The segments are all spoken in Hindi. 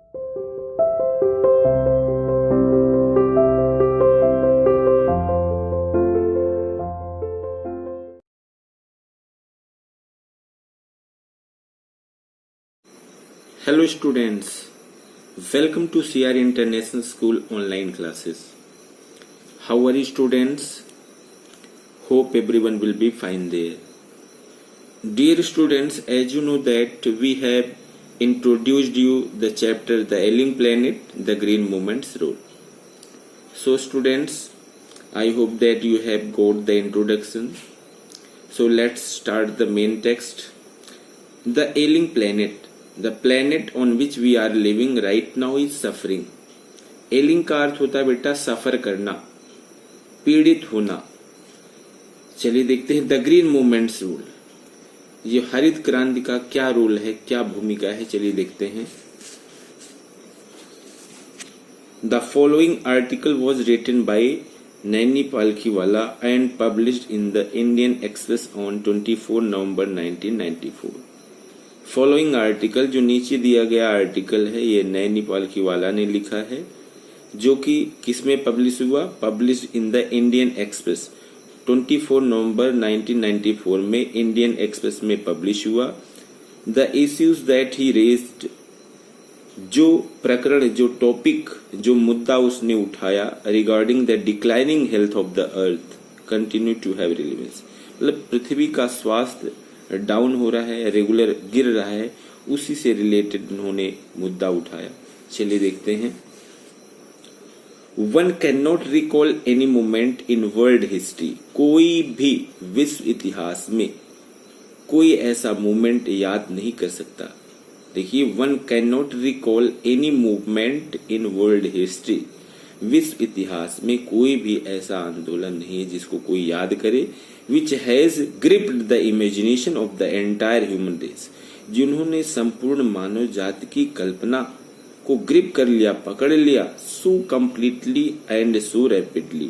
Hello students, welcome to CR International School online classes. How are you students? Hope everyone will be fine there. Dear students, as you know that we have introduced you the chapter The Ailing Planet, the Green Movement's Role. So students, I hope that you have got the introduction. So let's start the main text. The ailing planet. The planet on which we are living right now is suffering. एलिंग का अर्थ होता है बेटा सफर करना, पीड़ित होना। चलिए देखते हैं द ग्रीन मूवमेंट्स रूल, ये हरित क्रांति का क्या रोल है, क्या भूमिका है, चलिए देखते हैं। The following article was written by Nani Palkhivala and published in the Indian Express on 24 November 1994। Following article, जो नीचे दिया गया आर्टिकल है, ये नैनी पालखीवाला ने लिखा है, जो कि किसमें पब्लिश हुआ, published in the Indian Express 24 November 1994 में इंडियन एक्सप्रेस में पब्लिश हुआ। The issues that he raised, जो प्रकरण, जो टॉपिक, जो मुद्दा उसने उठाया regarding the declining health of the earth continue to have relevance, मतलब पृथ्वी का स्वास्थ्य डाउन हो रहा है, रेगुलर गिर रहा है, उसी से रिलेटेड उन्होंने मुद्दा उठाया। चलिए देखते हैं। One can not recall any moment in world history, कोई भी विश्व इतिहास में कोई ऐसा मूवमेंट याद नहीं कर सकता। देखिए, one can not recall any movement in world history, विश्व इतिहास में कोई भी ऐसा आंदोलन नहीं है जिसको कोई याद करे, which has gripped the imagination of the entire human race, जिन्होंने संपूर्ण मानव जाति की कल्पना को ग्रिप कर लिया, पकड़ लिया, so completely and so rapidly,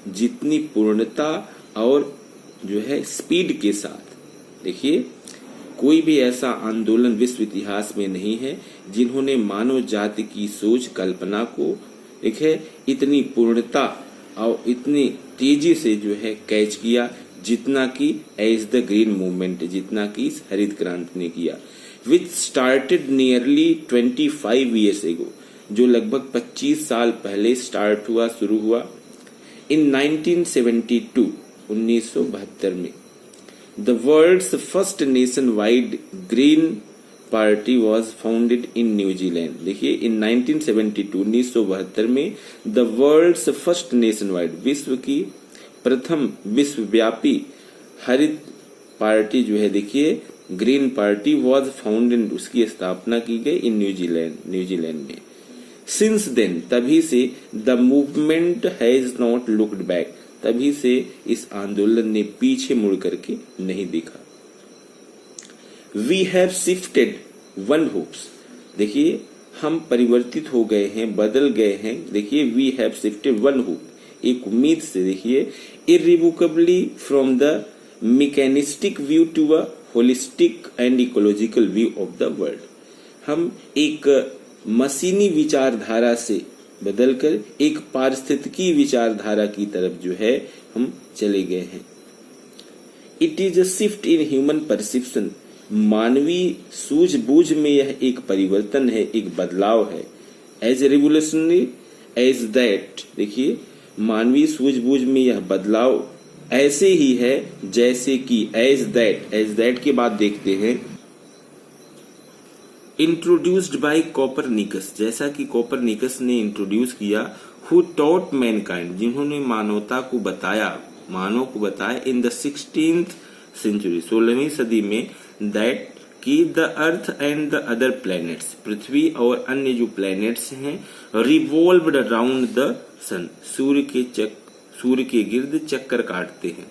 जितनी पूर्णता और जो है स्पीड के साथ। देखिए, कोई भी ऐसा आंदोलन विश्व इतिहास में नहीं है जिन्होंने मानव जाति की सोच, कल्पना को देखे इतनी पूर्णता और इतनी तेजी से जो है कैच किया, जितना कि एज द ग्रीन मूवमेंट, जितना कि इस हरित क्रांति ने किया, which started nearly 25 years ago, जो लगभग 25 साल पहले स्टार्ट हुआ, शुरू हुआ इन 1972, 1972 में। The world's first nation wide green party was founded in New Zealand. देखिए, इन 1972, 1972 में the world's first nation wide, विश्व की प्रथम विश्वव्यापी हरित पार्टी जो है, देखिए ग्रीन पार्टी वॉज फाउंडेड, उसकी स्थापना की गई इन न्यूजीलैंड में। सिंस देन, तभी से the movement has not looked back, तभी से इस आंदोलन ने पीछे मुड़ करके नहीं देखा। We have shifted one hopes, देखिए हम परिवर्तित हो गए हैं, बदल गए हैं। देखिए, we have shifted one hope, एक उम्मीद से, देखिए irrevocably from the mechanistic view to a holistic and ecological view of the world, हम एक मशीनी विचारधारा से बदलकर एक पारिस्थितिकी विचारधारा की तरफ जो है हम चले गए हैं। It is a shift in human perception, मानवीय सूझबूझ में यह एक परिवर्तन है, एक बदलाव है। एज रिवोल्यूशनरी एज दैट, देखिए मानवीय सूझबूझ में यह बदलाव ऐसे ही है जैसे कि एज दैट के बाद देखते हैं इंट्रोड्यूस्ड बाय कोपरनिकस, जैसा कि कोपरनिकस ने इंट्रोड्यूस किया, हु टॉट मैनकाइंड, जिन्होंने मानवता को बताया, मानव को बताया इन द 16th सेंचुरी, 16वीं सदी में, दैट कि the earth and the other planets, पृथ्वी और अन्य जो प्लैनेट्स हैं, रिवॉल्व्ड अराउंड द सन, सूर्य के गिर्द चक्कर काटते हैं।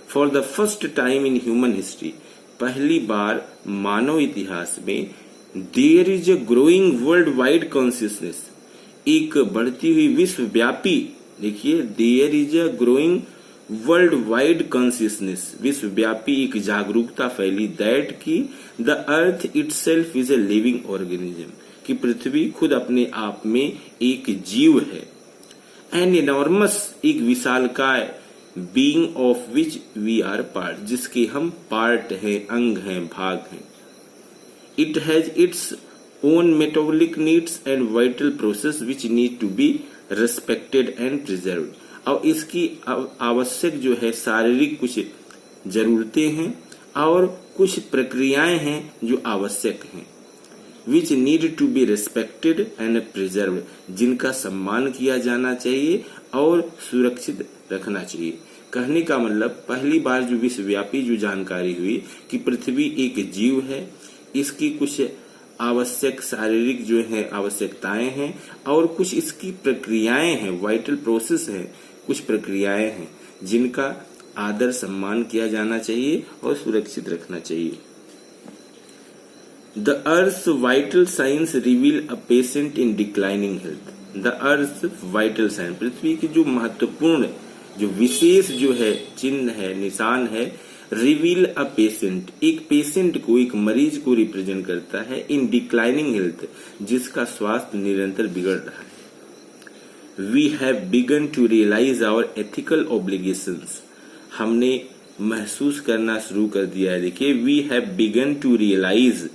For the first time in human history, पहली बार मानव इतिहास में, there is a growing world wide consciousness, एक बढ़ती हुई विश्वव्यापी, देखिए there is a growing world wide consciousness, विश्वव्यापी एक जागरूकता फैली दैट की the earth itself is a living organism, कि पृथ्वी खुद अपने आप में एक जीव है। एन एनॉर्मस, एक विशालकाय, being of which we are part, जिसके हम पार्ट हैं, अंग हैं, भाग हैं। It has its own metabolic needs and vital process which need to be respected and preserved, और इसकी आवश्यक जो है शारीरिक कुछ जरूरतें हैं और कुछ प्रक्रियाएं हैं जो आवश्यक हैं। Which need to be respected and preserved, जिनका सम्मान किया जाना चाहिए और सुरक्षित रखना चाहिए। कहने का मतलब पहली बार जो विश्वव्यापी जो जानकारी हुई कि पृथ्वी एक जीव है, इसकी कुछ आवश्यक शारीरिक जो है आवश्यकताएं हैं और कुछ इसकी प्रक्रियाएं हैं, वाइटल प्रोसेस है, कुछ प्रक्रियाएं हैं जिनका आदर सम्मान किया जाना चाहिए और सुरक्षित रखना चाहिए। The earth vital science reveal a patient in declining health. The earth vital science, पृथ्वी की जो महत्वपूर्ण जो विशेष जो है चिन्ह है, निशान है, रिवील अ पेशेंट, एक पेशेंट को, एक मरीज को रिप्रेजेंट करता है इन डिक्लाइनिंग हेल्थ, जिसका स्वास्थ्य निरंतर बिगड़ रहा है। We have begun to realise our ethical obligations, हमने महसूस करना शुरू कर दिया है। देखिए, we have begun to realise,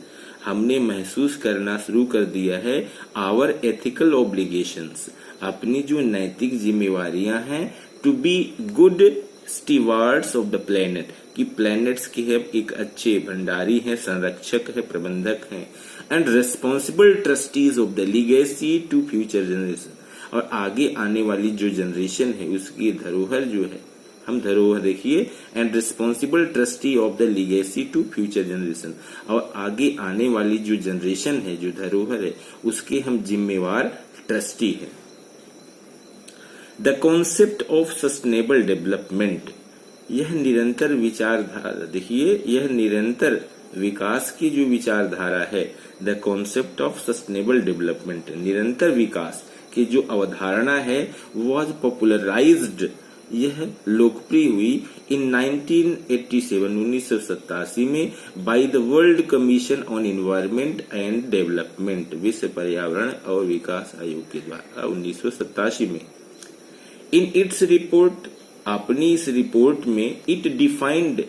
हमने महसूस करना शुरू कर दिया है आवर एथिकल ऑब्लिगेशंस, अपनी जो नैतिक जिम्मेवारियां हैं, to be good stewards of the planet, कि प्लैनेट्स के हम एक अच्छे भंडारी हैं, संरक्षक है, प्रबंधक हैं, and responsible trustees of the legacy to future generation, और आगे आने वाली जो जनरेशन है उसकी धरोहर जो है, हम धरोहर देखिए, and responsible trustee of the legacy to future generation, और आगे आने वाली जो जनरेशन है, जो धरोहर है, उसके हम जिम्मेवार ट्रस्टी हैं। The concept of sustainable development, यह निरंतर विचारधारा, देखिए यह निरंतर विकास की जो विचारधारा है, the concept of sustainable development, निरंतर विकास की जो अवधारणा है, वॉज पॉपुलराइज्ड, यह लोकप्रिय हुई इन 1987 में by the world commission on environment and development, विश्व पर्यावरण और विकास आयोग के द्वारा 1987 में। इन इट्स रिपोर्ट, अपनी इस रिपोर्ट में, इट डिफाइंड,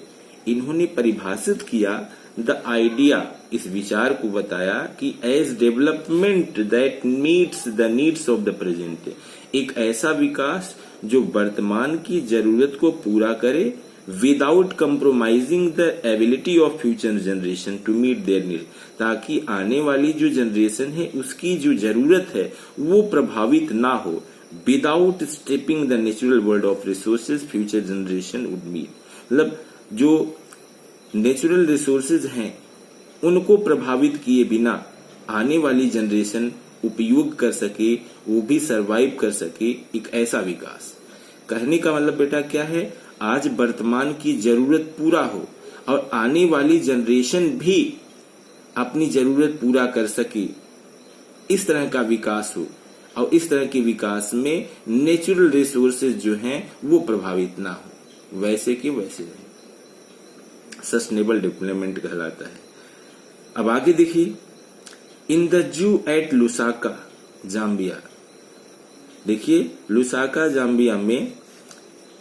इन्होंने परिभाषित किया, द आइडिया, इस विचार को बताया कि as development that meets the needs of the present, एक ऐसा विकास जो वर्तमान की जरूरत को पूरा करे, without compromising the ability of future generation to meet their need, ताकि आने वाली जो जनरेशन है उसकी जो जरूरत है वो प्रभावित ना हो, without stepping the natural world of resources future generation would meet, मतलब जो नेचुरल रिसोर्सेज हैं उनको प्रभावित किए बिना आने वाली जनरेशन उपयोग कर सके, वो भी सरवाइव कर सके, एक ऐसा विकास। कहने का मतलब बेटा क्या है, आज वर्तमान की जरूरत पूरा हो और आने वाली जनरेशन भी अपनी जरूरत पूरा कर सके, इस तरह का विकास हो, और इस तरह के विकास में नेचुरल रिसोर्सेज जो हैं वो प्रभावित ना हो, वैसे के वैसे रहे, सस्टेनेबल डेवलपमेंट कहलाता है। अब आगे देखिए, in the zoo at Lusaka Zambia, देखिए लुसाका जाम्बिया में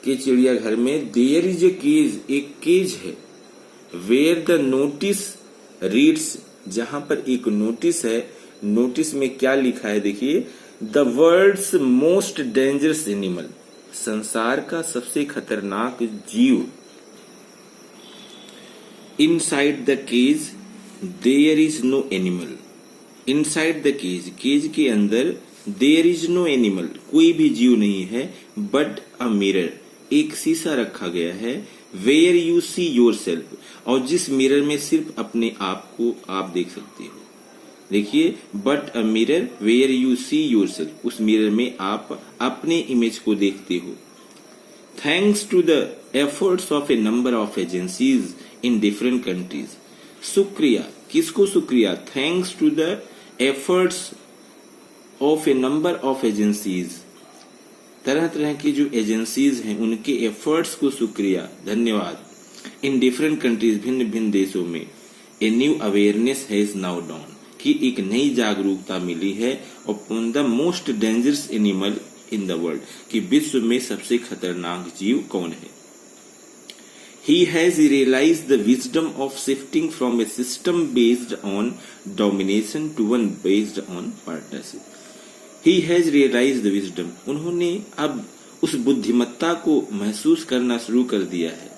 के चिड़ियाघर में देयर इज ए केज, एक केज है, वेयर द नोटिस रीड्स, जहां पर एक नोटिस है, नोटिस में क्या लिखा है देखिए, the world's most dangerous animal, संसार का सबसे खतरनाक जीव, inside the cage there is no animal, inside the cage, cage के अंदर, देयर इज नो एनिमल, कोई भी जीव नहीं है, बट अ मिरर, एक शीशा रखा गया है, where you see yourself, और जिस मिरर में सिर्फ अपने आप को आप देख सकते हो। देखिए, but a mirror where you see yourself, उस मिरर में आप अपने इमेज को देखते हो। Thanks to the efforts of a number of agencies in different countries, शुक्रिया, किसको शुक्रिया, thanks to the efforts of a number of agencies, तरह तरह की जो एजेंसीज हैं उनके एफर्ट्स को शुक्रिया धन्यवाद इन डिफरेंट कंट्रीज भिन्न भिन्न देशों में a new awareness has now down कि एक नई जागरूकता मिली है upon the most dangerous animal in the world कि विश्व में सबसे खतरनाक जीव कौन है। He has realized the wisdom of shifting from a system based on domination to one based on partnership. He has realized the wisdom. उन्होंने अब उस बुद्धिमत्ता को महसूस करना शुरू कर दिया है।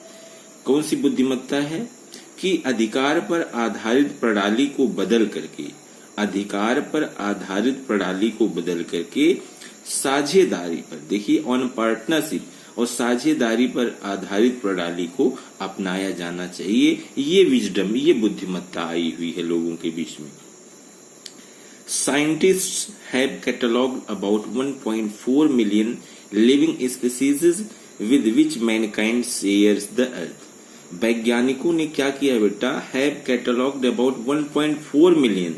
कौन सी बुद्धिमत्ता है कि अधिकार पर आधारित प्रणाली को बदल करके साझेदारी पर, देखिए ऑन पार्टनरशिप और साझेदारी पर आधारित प्रणाली को अपनाया जाना चाहिए। ये विजडम, ये बुद्धिमत्ता आई हुई है लोगों के बीच में। Scientists have catalogued about 1.4 million living species with which Mankind shares the earth. वैज्ञानिकों ने क्या किया बेटा, हैव कैटलॉग्ड अबाउट 1.4 मिलियन,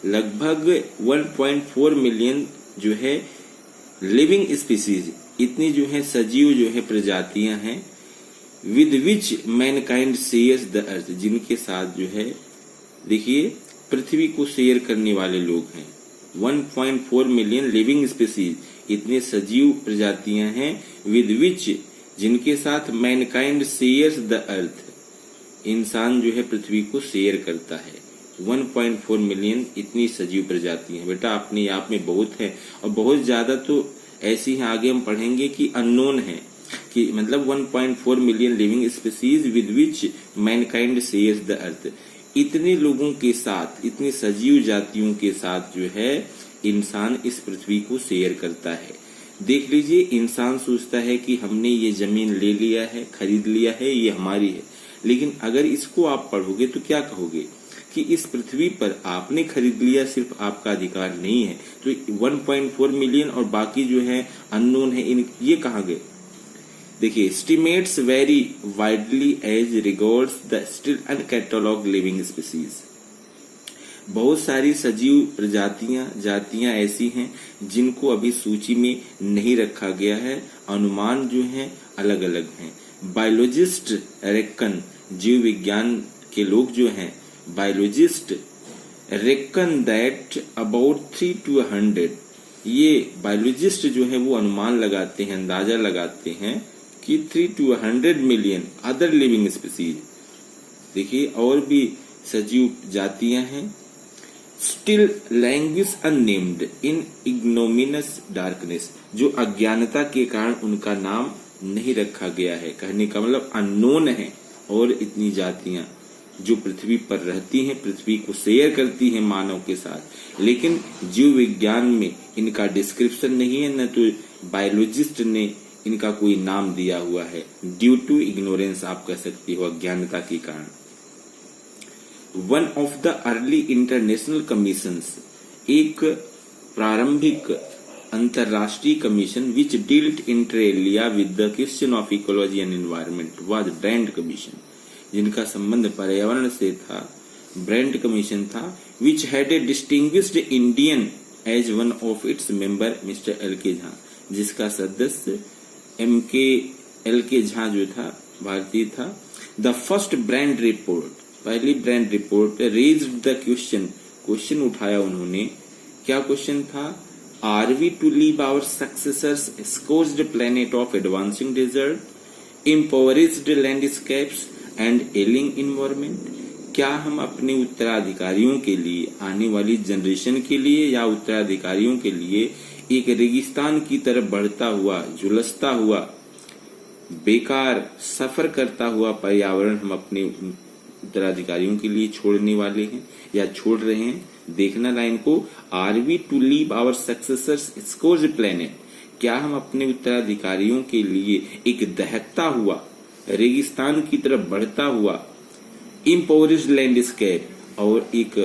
लगभग 1.4 मिलियन जो है लिविंग स्पीसीज, इतनी जो है सजीव जो है प्रजातियां हैं, with which Mankind shares the earth, जिनके साथ जो है देखिए पृथ्वी को शेयर करने वाले लोग हैं। 1.4 मिलियन लिविंग स्पीसीज, इतने सजीव प्रजातियां हैं, विद विच जिनके साथ मैनकाइंड शेयर्स द अर्थ, इंसान जो है पृथ्वी को शेयर करता है। 1.4 मिलियन इतनी सजीव प्रजातियां हैं बेटा, अपने आप में बहुत है और बहुत ज्यादा तो ऐसी हैं, आगे हम पढ़ेंगे कि अननोन है कि मतलब 1.4 million living species with which Mankind shares the earth. इतने लोगों के साथ, इतनी सजीव जातियों के साथ जो है इंसान इस पृथ्वी को शेयर करता है। देख लीजिए, इंसान सोचता है कि हमने ये जमीन ले लिया है, खरीद लिया है, ये हमारी है, लेकिन अगर इसको आप पढ़ोगे तो क्या कहोगे कि इस पृथ्वी पर आपने खरीद लिया, सिर्फ आपका अधिकार नहीं है। तो 1.4 मिलियन और बाकी जो है अननोन है, इन ये कहाँ गए? देखिए, estimates vary widely as regards the still uncatalogued living species. बहुत सारी सजीव जातियां ऐसी हैं जिनको अभी सूची में नहीं रखा गया है, अनुमान जो है अलग अलग हैं। बायोलॉजिस्ट रेकन, जीव विज्ञान के लोग जो हैं, biologist reckon that about 3 to 100, ये बायोलॉजिस्ट जो है वो अनुमान लगाते हैं, अंदाजा लगाते हैं कि 3 to 100 million other living species, देखिए और भी सजीव जातियां हैं, स्टिल लैंग्वेज अननेम्ड इन इग्नोमिनस डार्कनेस, जो अज्ञानता के कारण उनका नाम नहीं रखा गया है। कहने का मतलब अननोन है। और इतनी जातियां जो पृथ्वी पर रहती हैं, पृथ्वी को शेयर करती हैं मानव के साथ, लेकिन जीव विज्ञान में इनका डिस्क्रिप्शन नहीं है, न तो बायोलॉजिस्ट ने इनका कोई नाम दिया हुआ है। ड्यू टू इग्नोरेंस आप कह सकती हो, अज्ञानता के कारण। One of the early international commissions, एक प्रारंभिक अंतरराष्ट्रीय commission which dealt inter alia with the question of ecology and environment was Brundtland commission, जिनका संबंध पर्यावरण से था, ब्रांड कमीशन था, which had a distinguished Indian as one of its member mister L K. Jha, जिसका सदस्य एल.के. झा जो था भारतीय था। द फर्स्ट ब्रांड रिपोर्ट, पहली Brundtland report raised the question उठाया उन्होंने। क्या क्वेश्चन था? Are we to leave our successors scorched planet of advancing desert, impoverished landscapes and ailing environment? क्या हम अपने उत्तराधिकारियों के लिए, आने वाली जनरेशन के लिए या उत्तराधिकारियों के लिए एक रेगिस्तान की तरफ बढ़ता हुआ, झुलसता हुआ, बेकार सफर करता हुआ पर्यावरण हम अपने उत्तराधिकारियों के लिए छोड़ने वाले हैं या छोड़ रहे हैं? देखना लाइन को, are we to leave our successors scorched planet, क्या हम अपने उत्तराधिकारियों के लिए एक दहकता हुआ, रेगिस्तान की तरफ बढ़ता हुआ, इम्पोवरिश्ड लैंडस्केप और एक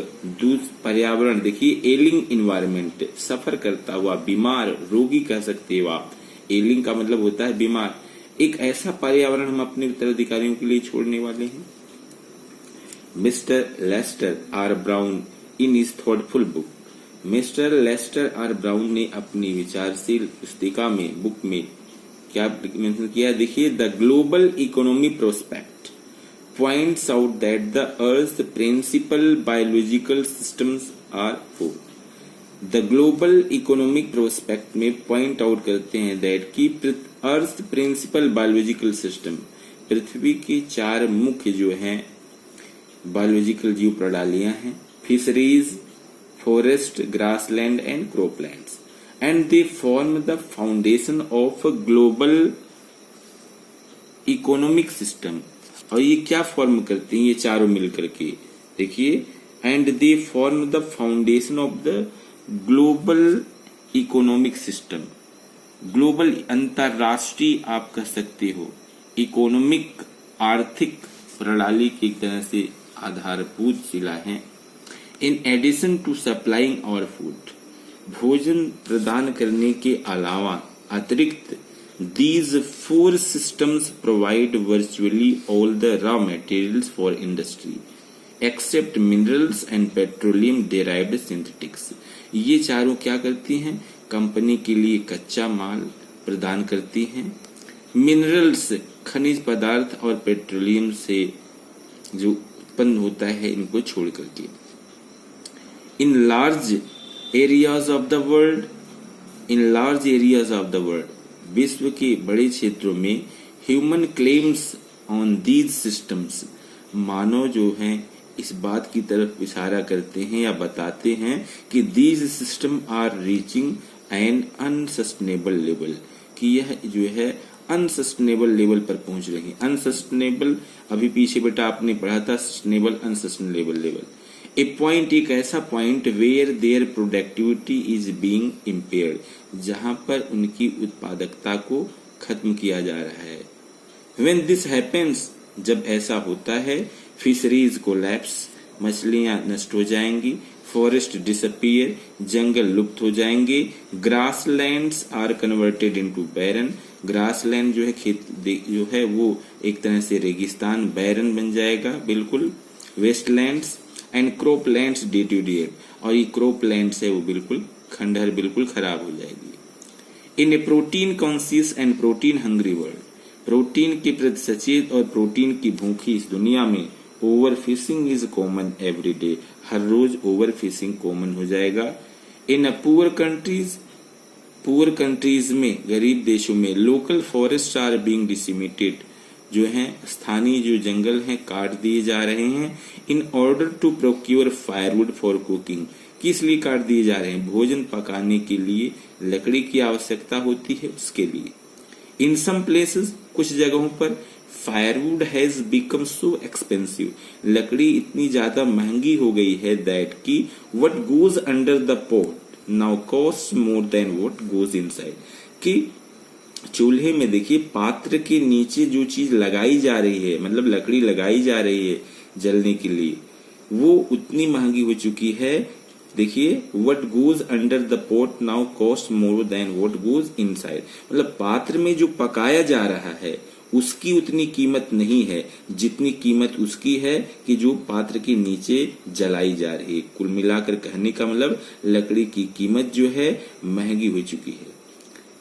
पर्यावरण, देखिए एलिंग इन्वायरमेंट, सफर करता हुआ, बीमार, रोगी कह सकते हो आप, एलिंग का मतलब होता है बीमार, एक ऐसा पर्यावरण हम अपने उत्तराधिकारियों के लिए छोड़ने वाले हैं? Mister Lester R Brown in his thoughtful book mister Lester R Brown ने अपनी विचारशील पुस्तिका में बुक में क्या मेंशन किया, देखिए, the global economy prospect points out that the earth principal biological systems are four. The global economic prospect में पॉइंट आउट करते हैं दैट की अर्थ प्रिंसिपल बायोलॉजिकल सिस्टम, पृथ्वी की चार मुख्य जो हैं बायोलॉजिकल जीव प्रणालियां हैं, fisheries, forest, grassland and croplands, and they form the foundation of global economic system. और ये क्या फॉर्म करते हैं ये चारों मिलकर के, देखिए, and they form the foundation of the global economic system. Global अंतरराष्ट्रीय आप कह सकते हो, इकोनॉमिक आर्थिक प्रणाली की एक तरह से आधारभूत शिला है। In addition to supplying our food, भोजन प्रदान करने के अलावा अतिरिक्त these four systems provide virtually all the raw materials for industry except minerals and petroleum derived synthetics। ये चारों क्या करती हैं, कंपनी के लिए कच्चा माल प्रदान करती हैं, मिनरल्स खनिज पदार्थ और पेट्रोलियम से जो उत्पन्न होता है इनको छोड़ करके। In large areas of the world, विश्व के बड़े क्षेत्रों में human claims on these systems, मानव जो हैं इस बात की तरफ इशारा करते हैं या बताते हैं कि these system are reaching an unsustainable level, कि यह जो है अनसस्टेनेबल लेवल पर पहुंच रही है। अनसस्टेनेबल अभी पीछे बेटा आपने पढ़ा था, sustainable unsustainable level. A point, एक ऐसा point where there productivity is being impaired, जहां पर उनकी उत्पादकता को खत्म किया जा रहा है। व्हेन दिस हैपेंस, जब ऐसा होता है, फिशरीज कोलैप्स, मछलियां नष्ट हो जाएंगी, फॉरेस्ट डिसअपियर, जंगल लुप्त हो जाएंगे, grasslands are converted into barren, grassland जो है खेत जो है वो एक तरह से रेगिस्तान बैरन बन जाएगा बिल्कुल, वेस्टलैंड्स एंड क्रॉपलैंड्स डिटीरिएट, और ये क्रॉपलैंड्स है वो बिल्कुल खंडहर बिल्कुल खराब हो जाएगी। In a protein conscious and protein hungry world, protein के प्रति सचेत और प्रोटीन की भूखी इस दुनिया में over fishing is common every day, हर रोज ओवर फिशिंग कॉमन हो जाएगा। इन पुअर कंट्रीज में, गरीब देशों में, local forest are being decimated, जो हैं स्थानीय जो जंगल हैं काट दिए जा रहे हैं। In order to procure firewood for cooking, किस लिए काट दिए जा रहे हैं, भोजन पकाने के लिए लकड़ी की आवश्यकता होती है उसके लिए। इन सम प्लेसेस, कुछ जगहों पर, firewood has become so expensive, लकड़ी इतनी ज्यादा महंगी हो गई है दैट की what goes under the pot now cost more than what goes inside, कि चूल्हे में देखिए पात्र के नीचे जो चीज लगाई जा रही है, मतलब लकड़ी लगाई जा रही है जलने के लिए, वो उतनी महंगी हो चुकी है। देखिए, what goes under the pot now cost more than what goes inside, मतलब पात्र में जो पकाया जा रहा है उसकी उतनी कीमत नहीं है जितनी कीमत उसकी है कि जो पात्र के नीचे जलाई जा रही है। कुल मिलाकर कहने का मतलब लकड़ी की कीमत जो है महंगी हो चुकी है।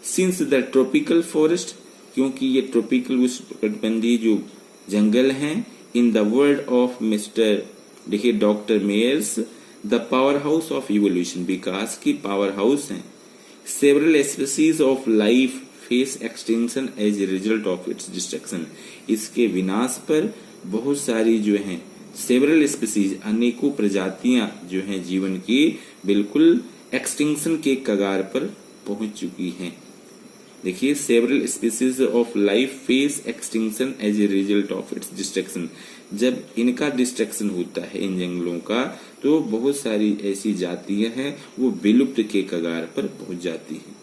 सिंस द ट्रॉपिकल फॉरेस्ट, क्योंकि ये ट्रॉपिकल उष्णकटिबंधीय जो जंगल हैं, in the word of mister, देखिए doctor Myers, the power house of evolution, विकास की पावर हाउस है। Several species of life face extinction as a result of its destruction, इसके विनाश पर बहुत सारी जो हैं सेवरल स्पीसीज, अनेकों प्रजातियां जो हैं जीवन की बिल्कुल एक्सटिंक्शन के कगार पर पहुंच चुकी हैं। देखिए, several species of life face extinction as a result of its destruction, जब इनका डिस्ट्रक्शन होता है इन जंगलों का तो बहुत सारी ऐसी जातियां हैं वो विलुप्त के कगार पर पहुंच जाती हैं।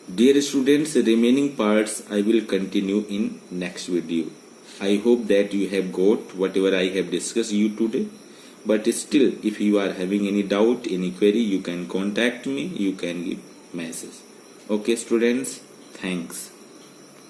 Dear students, remaining parts I will continue in next video. I hope that you have got whatever I have discussed you today. But still, if you are having any doubt, any query, you can contact me. You can give message. Okay, students. Thanks.